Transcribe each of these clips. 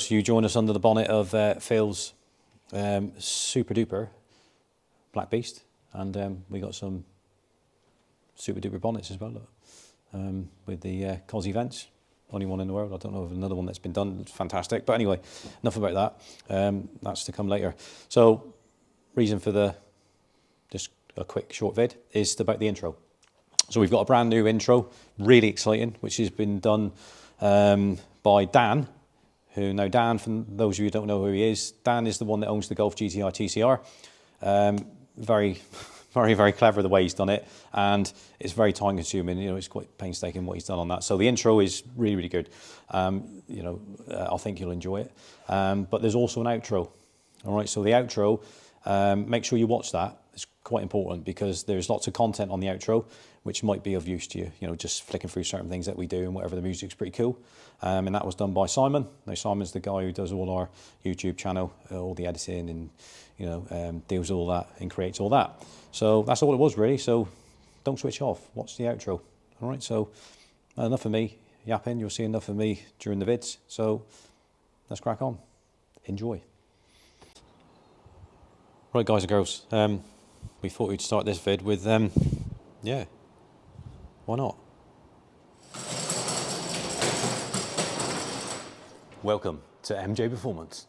girls, you join us under the bonnet of Phil's super duper Black Beast, and we got some super duper bonnets as well, with the Cos events. Only one in the world. I don't know of another one that's been done. It's fantastic. But anyway, enough about that. That's to come later. So, reason for just a quick short vid is about the intro. So we've got a brand new intro, really exciting, which has been done by Dan. Now Dan, for those of you who don't know who he is, Dan is the one that owns the Golf GTI TCR. Very clever the way he's done it, and it's very time consuming. You know, it's quite painstaking what he's done on that. So the intro is really good. I think you'll enjoy it. But there's also an outro. All right, so the outro, make sure you watch that. It's quite important because there's lots of content on the outro which might be of use to you. You know, just flicking through certain things that we do and whatever, the music's pretty cool. And that was done by Simon. Now Simon's the guy who does all our YouTube channel, all the editing, and deals with all that and creates all that. So that's all it was really. So don't switch off. Watch the outro. All right. So enough of me yapping. You'll see enough of me during the vids. So let's crack on. Enjoy. Right, guys and girls. We thought we'd start this vid with yeah. Why not? Welcome to MJ Performance.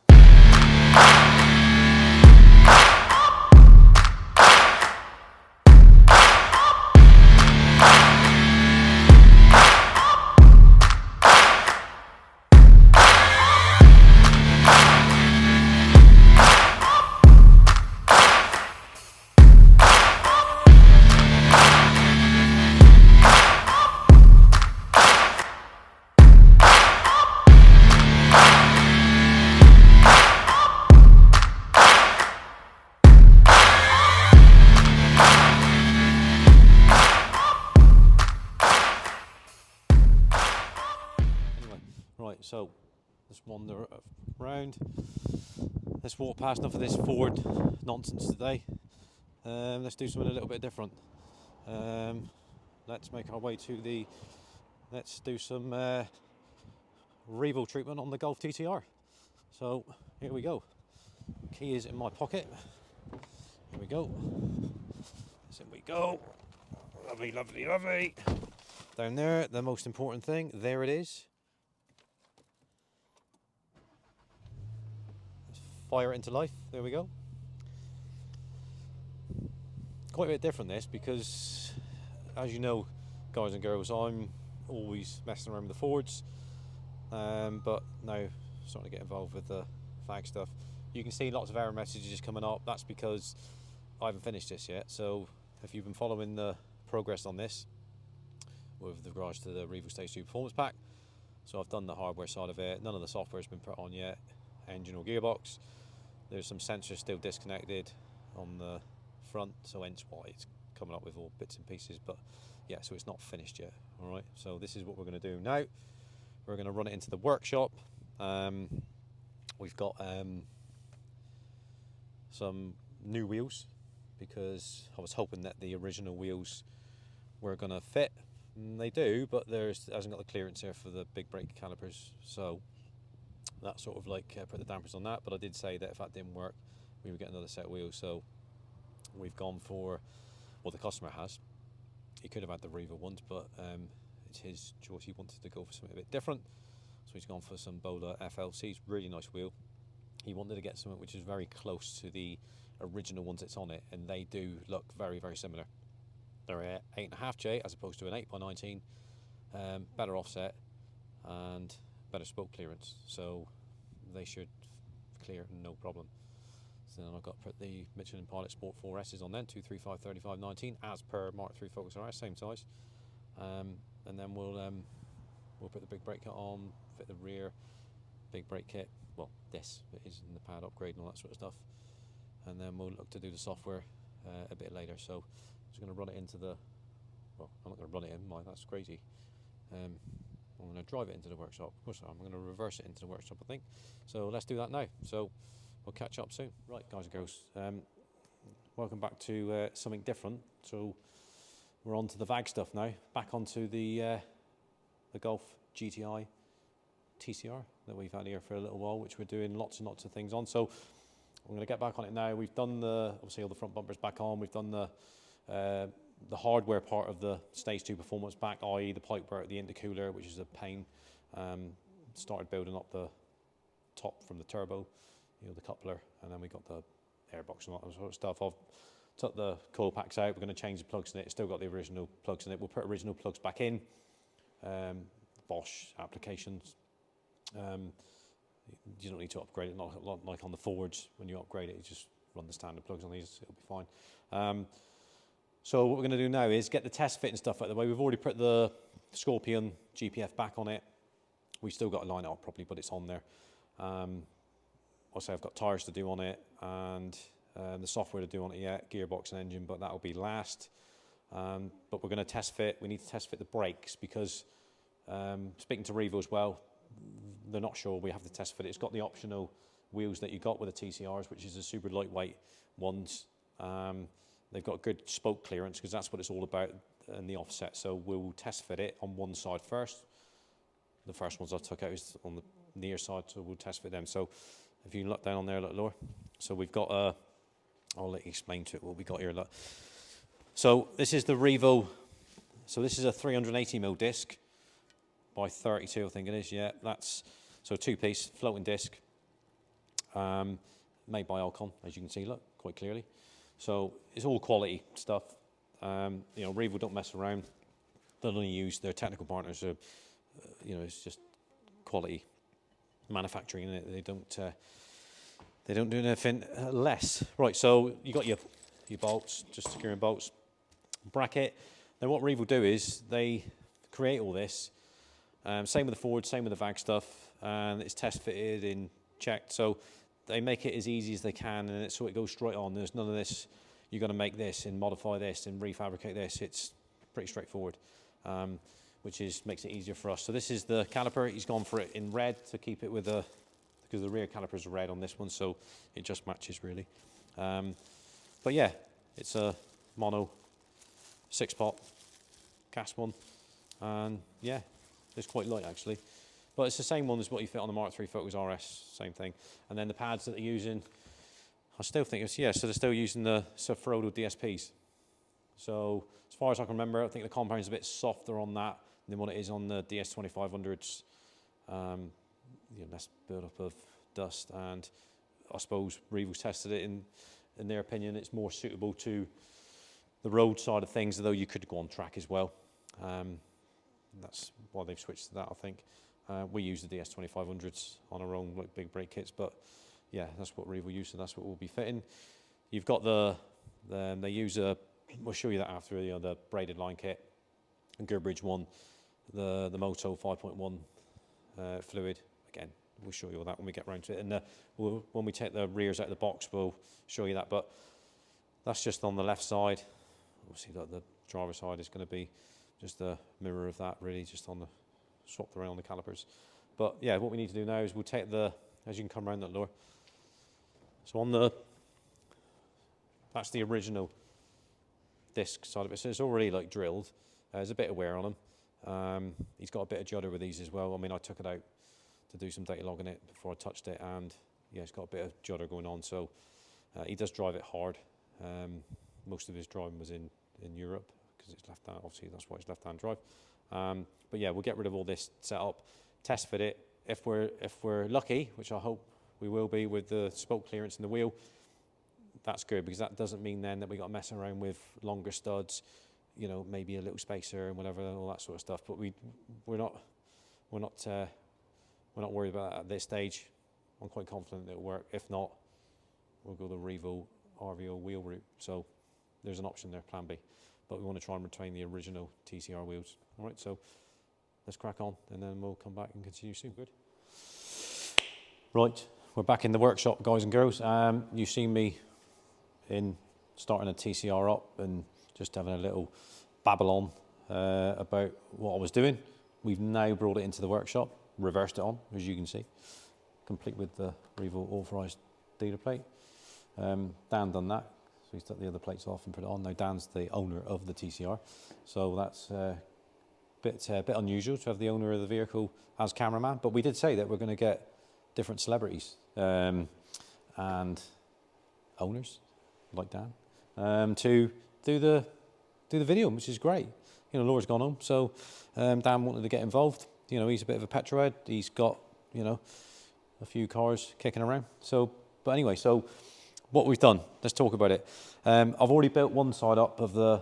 So let's wander around. Let's walk past enough of this Ford nonsense today. Let's do something a little bit different. Let's make our way to let's do some Revo treatment on the Golf TTR. So here we go. Key is in my pocket. Here we go. So we go. Lovely, lovely, lovely. Down there, the most important thing, there it is. Fire it into life. There we go. Quite a bit different this because, as you know, guys and girls, I'm always messing around with the Fords, but now starting to get involved with the fag stuff. You can see lots of error messages coming up. That's because I haven't finished this yet. So if you've been following the progress on this with regards to the Revo Stage 2 Performance Pack, so I've done the hardware side of it. None of the software has been put on yet, engine or gearbox. There's some sensors still disconnected on the front, so hence why it's coming up with all bits and pieces. But yeah, so it's not finished yet. All right, so this is what we're going to do now. We're going to run it into the workshop. We've got some new wheels because I was hoping that the original wheels were going to fit. And they do, but it hasn't got the clearance here for the big brake calipers. So that sort of like put the dampers on that, but I did say that if that didn't work, we would get another set of wheels. So we've gone for, well, the customer has. He could have had the Revo ones, but it's his choice. He wanted to go for something a bit different, so he's gone for some Bola FLCs. Really nice wheel. He wanted to get something which is very close to the original ones that's on it, and they do look very similar. They're an 8.5J as opposed to an 8x19, better offset and better spoke clearance, so they should clear no problem. So then I've got to put the Michelin Pilot Sport 4S's on then, 235 35 19 as per Mark III Focus RS, same size. And then we'll put the big brake kit on, fit the rear big brake kit. Well, this it is in the pad upgrade and all that sort of stuff. And then we'll look to do the software a bit later. So I'm just going to run it into the. Well, I'm not going to run it in. That's crazy. I'm going to drive it into the workshop. Of course, I'm going to reverse it into the workshop, I think. So let's do that now. So we'll catch up soon. Right, guys and girls. Welcome back to something different. So we're on to the VAG stuff now. Back onto the Golf GTI TCR that we've had here for a little while, which we're doing lots and lots of things on. So I'm going to get back on it now. We've done obviously all the front bumpers back on. We've done the hardware part of the Stage 2 performance back, i.e. the pipework, the intercooler, which is a pain. Started building up the top from the turbo, the coupler, and then we got the airbox and all that sort of stuff. I've took the coil packs out. We're going to change the plugs in it. It's still got the original plugs in it. We'll put original plugs back in. Bosch applications. You don't need to upgrade it, not like on the Fords. When you upgrade it, you just run the standard plugs on these. It'll be fine. So what we're going to do now is get the test fit and stuff out of the way. We've already put the Scorpion GPF back on it. We've still got to line it up properly, but it's on there. Also, I've got tyres to do on it and the software to do on it yet, gearbox and engine, but that'll be last. But we're going to test fit. We need to test fit the brakes because speaking to Revo as well, they're not sure. We have to test fit it. It's got the optional wheels that you got with the TCRs, which is the super lightweight ones. They've got good spoke clearance because that's what it's all about in the offset. So we'll test fit it on one side first. The first ones I took out is on the near side, so we'll test fit them. So if you look down on there a little lower. So we've got I'll let you explain to it what we got here. Look. So this is the Revo. So this is a 380mm disc by 32, I think it is. Yeah, that's so two-piece floating disc, made by Alcon, as you can see. Look quite clearly. So it's all quality stuff. Revo don't mess around. They'll only use their technical partners. It's just quality manufacturing, and they don't do anything less. Right. So you got your bolts, just securing bolts, bracket. Then what Revo do is they create all this. Same with the Ford, same with the VAG stuff, and it's test fitted and checked. So they make it as easy as they can, and so it goes straight on. There's none of this, you've got to make this and modify this and refabricate this. It's pretty straightforward, which makes it easier for us. So this is the caliper. He's gone for it in red to keep it with because the rear calipers are red on this one, so it just matches really. But yeah, it's a mono 6-pot cast one, and yeah, it's quite light actually. But it's the same one as what you fit on the Mark III Focus RS, same thing. And then the pads that they're using, I still think so they're still using the Sofrodo DSPs. So as far as I can remember, I think the compound's a bit softer on that than what it is on the DS2500s. Less build-up of dust, and I suppose Revo's tested it in their opinion, it's more suitable to the road side of things, although you could go on track as well. That's why they've switched to that, I think. We use the DS2500s on our own like big brake kits, but yeah, that's what Revo use, so that's what we'll be fitting. You've got they use we'll show you that after, the braided line kit, and Gearbridge one, the Moto 5.1 fluid. Again, we'll show you all that when we get round to it, and when we take the rears out of the box, we'll show you that. But that's just on the left side. Obviously, the driver's side is going to be just a mirror of that, really, just on the swapped around on the calipers. But yeah, what we need to do now is we'll take as you can come around that door. So that's the original disc side of it. So it's already like drilled. There's a bit of wear on them. He's got a bit of judder with these as well. I mean, I took it out to do some data logging it before I touched it, and yeah, it's got a bit of judder going on. So he does drive it hard. Most of his driving was in Europe because it's left hand. Obviously, that's why it's left-hand drive. But yeah, we'll get rid of all this setup, test fit it. If we're lucky, which I hope we will be with the spoke clearance in the wheel, that's good, because that doesn't mean then that we got to mess around with longer studs, maybe a little spacer and whatever, and all that sort of stuff. But we're not worried about that at this stage. I'm quite confident it'll work. If not, we'll go the Revo RVO wheel route. So there's an option there, plan B. But we want to try and retain the original TCR wheels. All right, so let's crack on, and then we'll come back and continue soon. Good. Right, we're back in the workshop, guys and girls. You've seen me in starting a TCR up and just having a little babble on about what I was doing. We've now brought it into the workshop, reversed it on, as you can see, complete with the Revo authorised dealer plate. Dan done that. So he's took the other plates off and put it on. Now Dan's the owner of the TCR, so that's bit unusual to have the owner of the vehicle as cameraman, but we did say that we're going to get different celebrities and owners like Dan to do the video, which is great. You know, Laura's gone home, so Dan wanted to get involved. You know, he's a bit of a petrolhead. He's got, you know, a few cars kicking around. So, but anyway, so what we've done, let's talk about it. I've already built one side up of the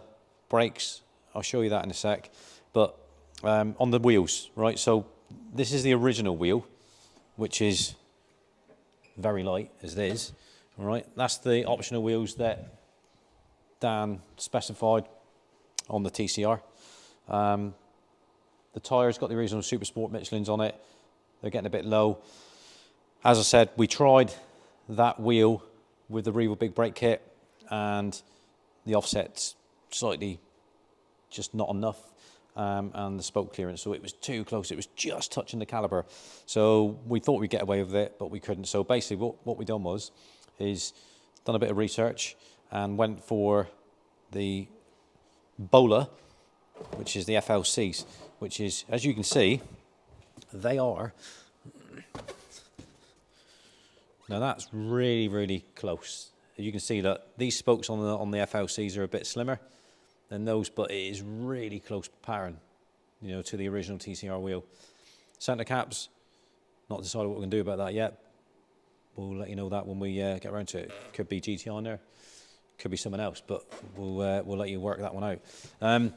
brakes. I'll show you that in a sec. But on the wheels, right? So this is the original wheel, which is very light as it is. All right, that's the optional wheels that Dan specified on the TCR. The tyres got the original Super Sport Michelin's on it. They're getting a bit low. As I said, we tried that wheel with the Revo big brake kit, and the offset's slightly just not enough, and the spoke clearance, so it was too close. It was just touching the caliper. So we thought we'd get away with it, but we couldn't. So basically what we done is done a bit of research and went for the Bola, which is the FLCs, which is, as you can see, they are, now that's really, really close. You can see that these spokes on the FLCs are a bit slimmer than those, but it is really close pattern, you know, to the original TCR wheel. Centre caps, not decided what we're going to do about that yet. We'll let you know that when we get around to it. Could be GT on there, could be someone else, but we'll let you work that one out.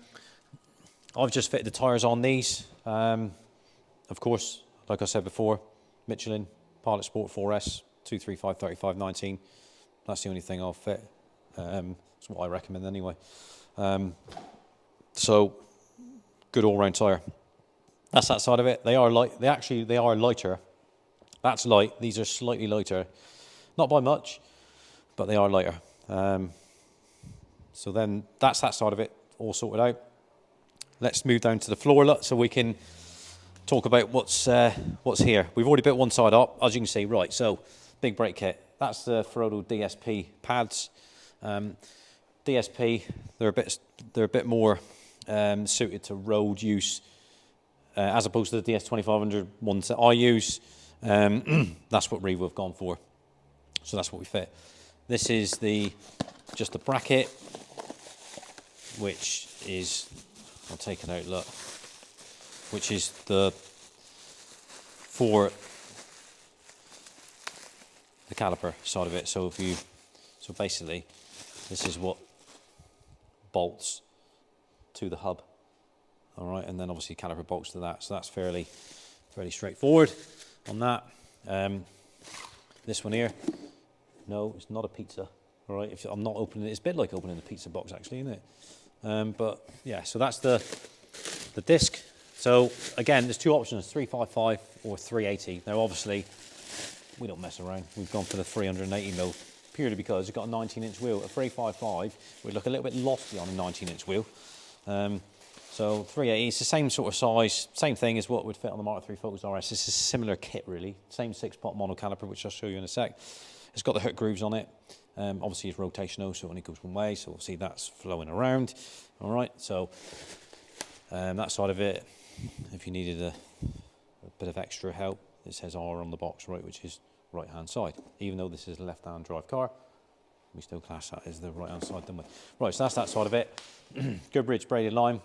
I've just fitted the tyres on these. Of course, like I said before, Michelin Pilot Sport 4S 235 35 19. That's the only thing I'll fit. That's what I recommend anyway. So good all-round tyre. That's that side of it. They are light. They are lighter. That's light. These are slightly lighter, not by much, but they are lighter. So then that's that side of it all sorted out. Let's move down to the floor so we can talk about what's here. We've already built one side up, as you can see. Right, so big brake kit. That's the Ferodo DSP pads. DSP, they're a bit more suited to road use as opposed to the DS2500 ones that I use. That's what Revo have gone for. So that's what we fit. This is just the bracket, which is, I'll take it out, look, which is for the caliper side of it. So basically, this is what bolts to the hub. All right, and then obviously caliper bolts to that. So that's fairly straightforward on that. This one here, no, it's not a pizza. All right, if I'm not opening it, it's a bit like opening a pizza box actually, isn't it? But yeah, so that's the disc. So again, there's two options: 355 or 380. Now, obviously, we don't mess around. We've gone for the 380mm purely because it's got a 19-inch wheel. A 355 would look a little bit lofty on a 19-inch wheel. So 380, it's the same sort of size, same thing as what would fit on the Mark III Focus RS. It's a similar kit really, same 6-pot mono caliper, which I'll show you in a sec. It's got the hook grooves on it. Obviously it's rotational, so it only goes one way, so obviously that's flowing around. All right, so that side of it, if you needed a bit of extra help, it says R on the box, right, which is right-hand side. Even though this is a left-hand drive car, we still class that as the right-hand side, don't we? Right, so that's that side of it. Goodrich braided line,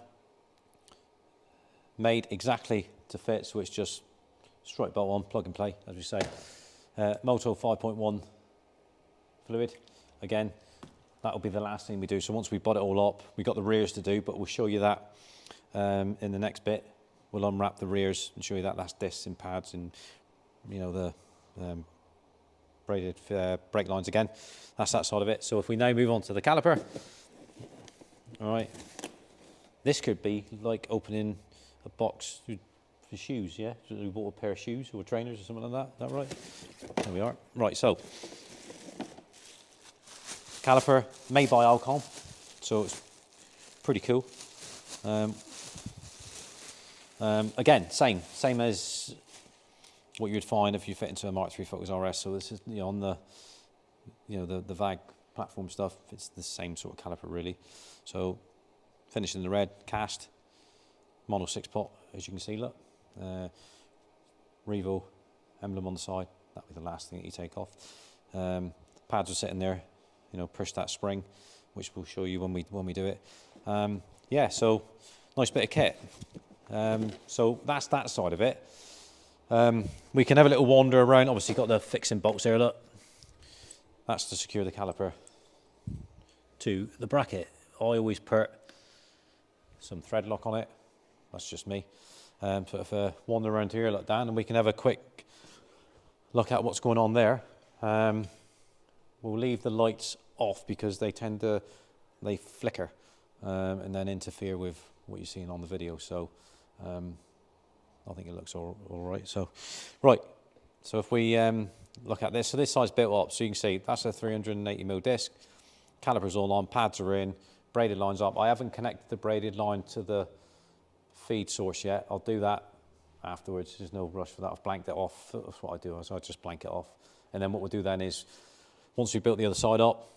made exactly to fit, so it's just straight bolt on, plug and play, as we say. Moto 5.1 fluid. Again, that'll be the last thing we do. So once we've got it all up, we've got the rears to do, but we'll show you that in the next bit. We'll unwrap the rears and show you that. That's discs and pads and, you know, the braided brake lines again. That's that side of it. So if we now move on to the caliper, all right, this could be like opening a box for shoes, yeah? So we bought a pair of shoes or trainers or something like that. Is that right? There we are. Right, so caliper made by Alcon, so it's pretty cool. Again, same as what you would find if you fit into a Mark III Focus RS. So this is, you know, on the, you know, the VAG platform stuff. It's the same sort of caliper really. So finished in the red, cast. mono 6-pot, as you can see, look. Revo emblem on the side, that'll be the last thing that you take off. Pads are sitting there, you know, push that spring, which we'll show you when we do it. Yeah, so nice bit of kit. So that's that side of it. We can have a little wander around. Obviously got the fixing bolts there, look. That's to secure the caliper to the bracket. I always put some thread lock on it. That's just me. So if I wander around here, look, Dan, and we can have a quick look at what's going on there. We'll leave the lights off because they they flicker and then interfere with what you're seeing on the video. So I think it looks all right. So, right. So if we look at this, so this side's built up. So you can see that's a 380mm disc. Calipers all on, pads are in, braided lines up. I haven't connected the braided line to the feed source yet. I'll do that afterwards. There's no rush for that. I've blanked it off. That's what I do. So I just blank it off. And then what we'll do then is, once we've built the other side up,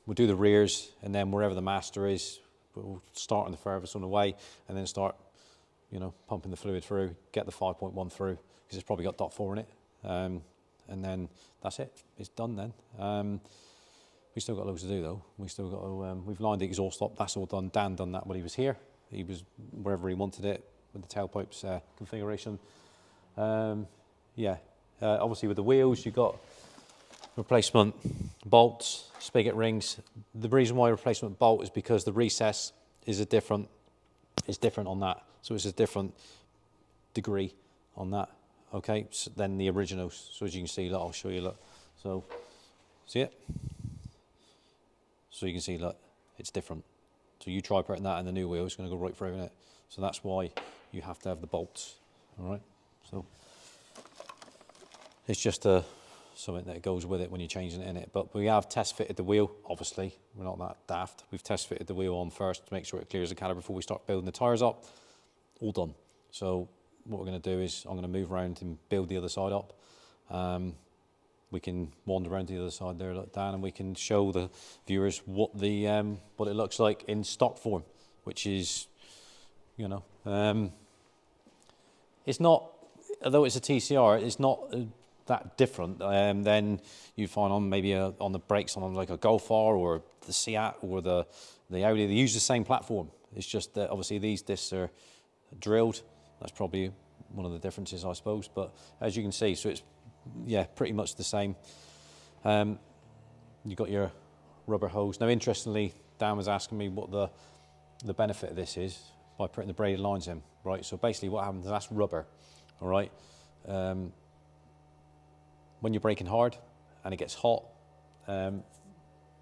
we'll do the rears, and then wherever the master is, we'll start on the furthest on the way, and then start, you know, pumping the fluid through, get the 5.1 through, because it's probably got .4 in it. And then that's it. It's done then. We still got loads to do though. We still got to, we've lined the exhaust up. That's all done. Dan done that when he was here. He was wherever he wanted it with the tailpipes configuration. Yeah, obviously with the wheels, you've got replacement bolts, spigot rings. The reason why replacement bolt is because the recess is different on that. So it's a different degree on that, okay, so than the originals. So as you can see, look, I'll show you, look. So, see it? So you can see, look, it's different. So you try putting that in the new wheel, it's going to go right through in it. So that's why you have to have the bolts, all right? So it's just something that goes with it when you're changing it in it. But we have test fitted the wheel, obviously. We're not that daft. We've test fitted the wheel on first to make sure it clears the caliper before we start building the tyres up. All done. So what we're going to do is I'm going to move around and build the other side up. We can wander around to the other side there, look down, and we can show the viewers what it looks like in stock form, which is, you know, it's not, although it's a TCR, it's not that different than you find on maybe on the brakes on like a Golf R or the Seat or the Audi. They use the same platform. It's just that obviously these discs are drilled. That's probably one of the differences, I suppose. But as you can see, so it's, yeah, pretty much the same. You've got your rubber hose. Now, interestingly, Dan was asking me what the benefit of this is by putting the braided lines in, right? So basically what happens is that's rubber, all right? When you're braking hard and it gets hot,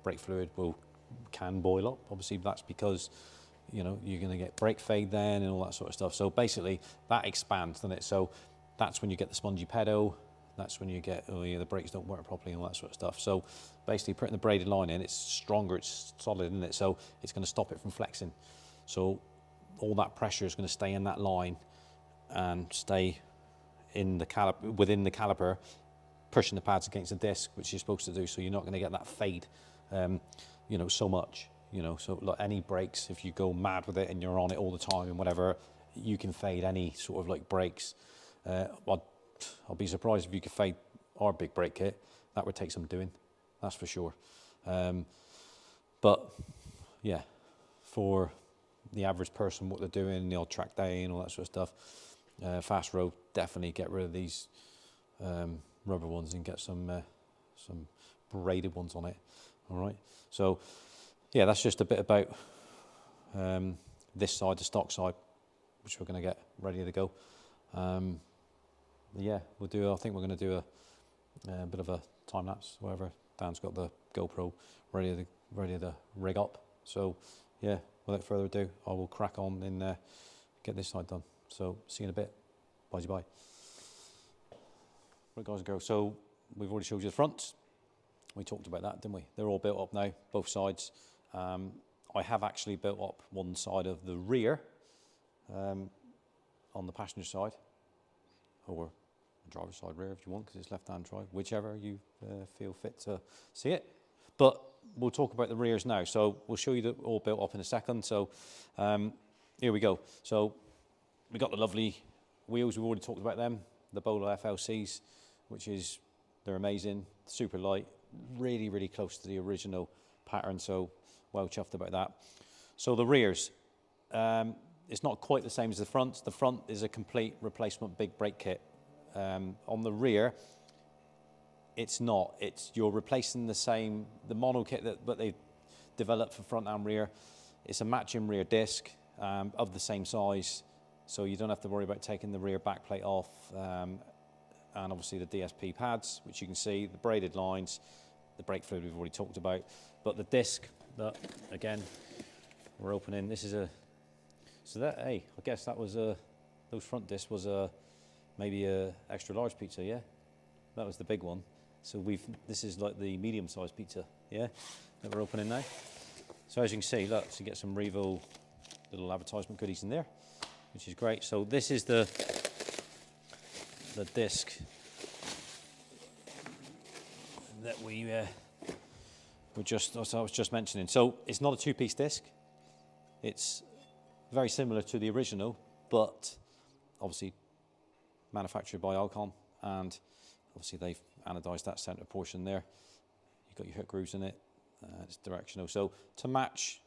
brake fluid can boil up. Obviously, that's because, you know, you're going to get brake fade then and all that sort of stuff. So basically, that expands, doesn't it? So that's when you get the spongy pedal. That's when you get, oh yeah, the brakes don't work properly and all that sort of stuff. So basically, putting the braided line in, it's stronger, it's solid, isn't it? So it's going to stop it from flexing. So all that pressure is going to stay in that line and stay in the within the caliper, pushing the pads against the disc, which you're supposed to do. So you're not going to get that fade, you know, so much. You know, so like any brakes, if you go mad with it and you're on it all the time and whatever, you can fade any sort of like brakes. I'll be surprised if you could fade our big brake kit. That would take some doing, that's for sure. But yeah, for the average person, what they're doing, the old track day and all that sort of stuff, fast road, definitely get rid of these rubber ones and get some braided ones on it. All right, so yeah, that's just a bit about this side, the stock side, which we're going to get ready to go. Yeah, I think we're going to do a bit of a time lapse, whatever. Dan's got the GoPro ready to rig up. So yeah, without further ado, I will crack on and get this side done. So see you in a bit. Bye. Right, guys and girls, so we've already showed you the fronts. We talked about that, didn't we? They're all built up now, both sides. I have actually built up one side of the rear on the passenger side, or driver's side rear if you want, because it's left-hand drive, whichever you feel fit to see it. But we'll talk about the rears now. So we'll show you all built up in a second. So here we go. So we got the lovely wheels. We've already talked about them, the Bolo FLCs, they're amazing, super light, really, really close to the original pattern. So well chuffed about that. So the rears, it's not quite the same as the front. The front is a complete replacement big brake kit. On the rear, it's not. You're replacing the mono kit that they developed for front and rear. It's a matching rear disc of the same size, so you don't have to worry about taking the rear back plate off. And obviously the DSP pads, which you can see, the braided lines, the brake fluid we've already talked about. But the disc that, again, we're opening, this is hey, I guess that was those front discs was maybe a extra large pizza, yeah? That was the big one. So this is like the medium-sized pizza, yeah, that we're opening now. So as you can see, look, so you get some Revo little advertisement goodies in there, which is great. So this is the disc that I was just mentioning. So it's not a two-piece disc. It's very similar to the original, but obviously manufactured by Alcon, and obviously they've anodized that center portion there. You've got your hook grooves in it. It's directional, so to match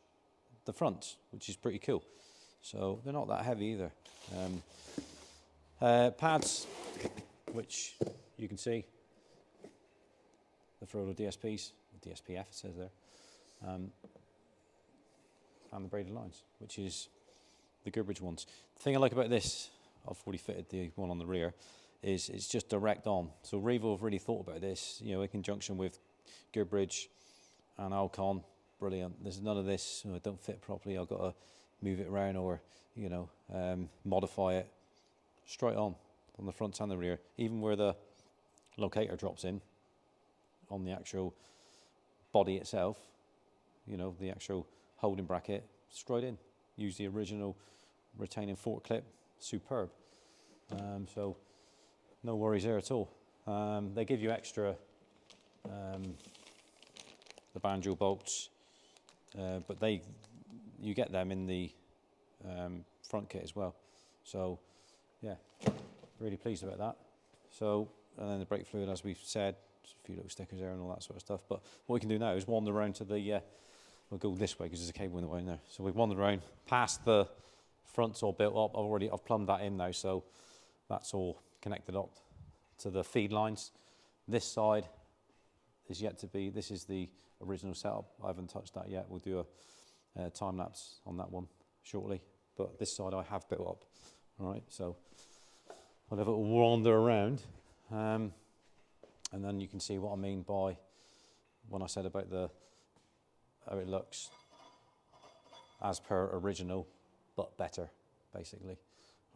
the front, which is pretty cool. So they're not that heavy either. Pads, which you can see, the Frodo DSPs, the DSPF it says there, and the braided lines, which is the Gearbridge ones. The thing I like about this, I've already fitted the one on the rear, is it's just direct on. So Revo have really thought about this, you know, in conjunction with Gearbridge and Alcon. Brilliant. There's none of this, it don't fit properly, I've got to move it around or, you know, modify it. Straight on the front and the rear, even where the locator drops in on the actual body itself, you know, the actual holding bracket, straight in. Use the original retaining fork clip, superb. So no worries there at all. They give you extra the banjo bolts, but you get them in the front kit as well. So yeah, really pleased about that. So, and then the brake fluid, as we've said, just a few little stickers there and all that sort of stuff. But what we can do now is wander around to the, we'll go this way because there's a cable in the way now. So we've wandered around past the front's all built up. I've plumbed that in now, so that's all connected up to the feed lines. This side is yet to be, this is the original setup. I haven't touched that yet. We'll do a time lapse on that one shortly. But this side I have built up. All right, so I'll have it wander around, and then you can see what I mean by when I said about how it looks as per original, but better, basically.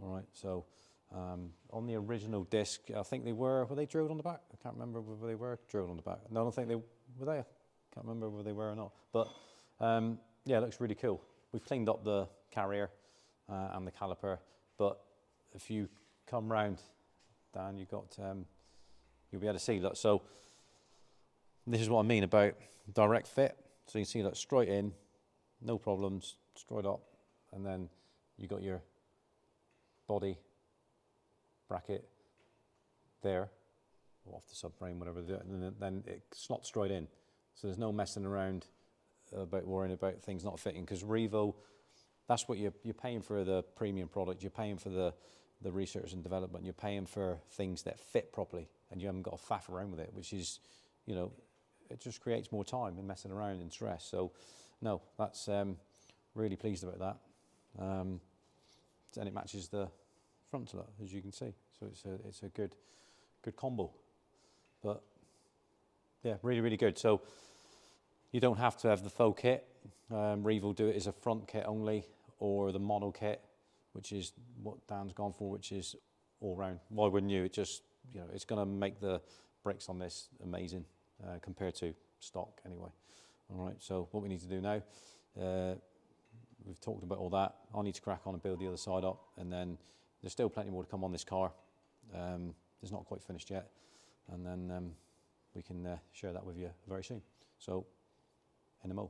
All right, so on the original disc, I think were they drilled on the back? I can't remember whether they were drilled on the back. No, I don't think were they. I can't remember whether they were or not. But yeah, it looks really cool. We've cleaned up the carrier and the caliper, but if you come round, Dan, you'll be able to see that. So this is what I mean about direct fit. So you can see that straight in, no problems, straight up, and then you got your body bracket there, or off the subframe, whatever, and then it slots straight in. So there's no messing around about worrying about things not fitting, because Revo, that's what you're paying for, the premium product. You're paying for the research and development. You're paying for things that fit properly, and you haven't got to faff around with it, which is, you know, it just creates more time in messing around and stress. So, no, that's really pleased about that. And it matches the front to that, as you can see. So it's a good combo. But yeah, really, really good. So you don't have to have the faux kit. Revo do it as a front kit only, or the mono kit, which is what Dan's gone for, which is all round. Why wouldn't you? It just, you know, it's going to make the brakes on this amazing compared to stock anyway. All right, so what we need to do now, we've talked about all that. I need to crack on and build the other side up, and then there's still plenty more to come on this car. It's not quite finished yet, and then we can share that with you very soon. So, NMO.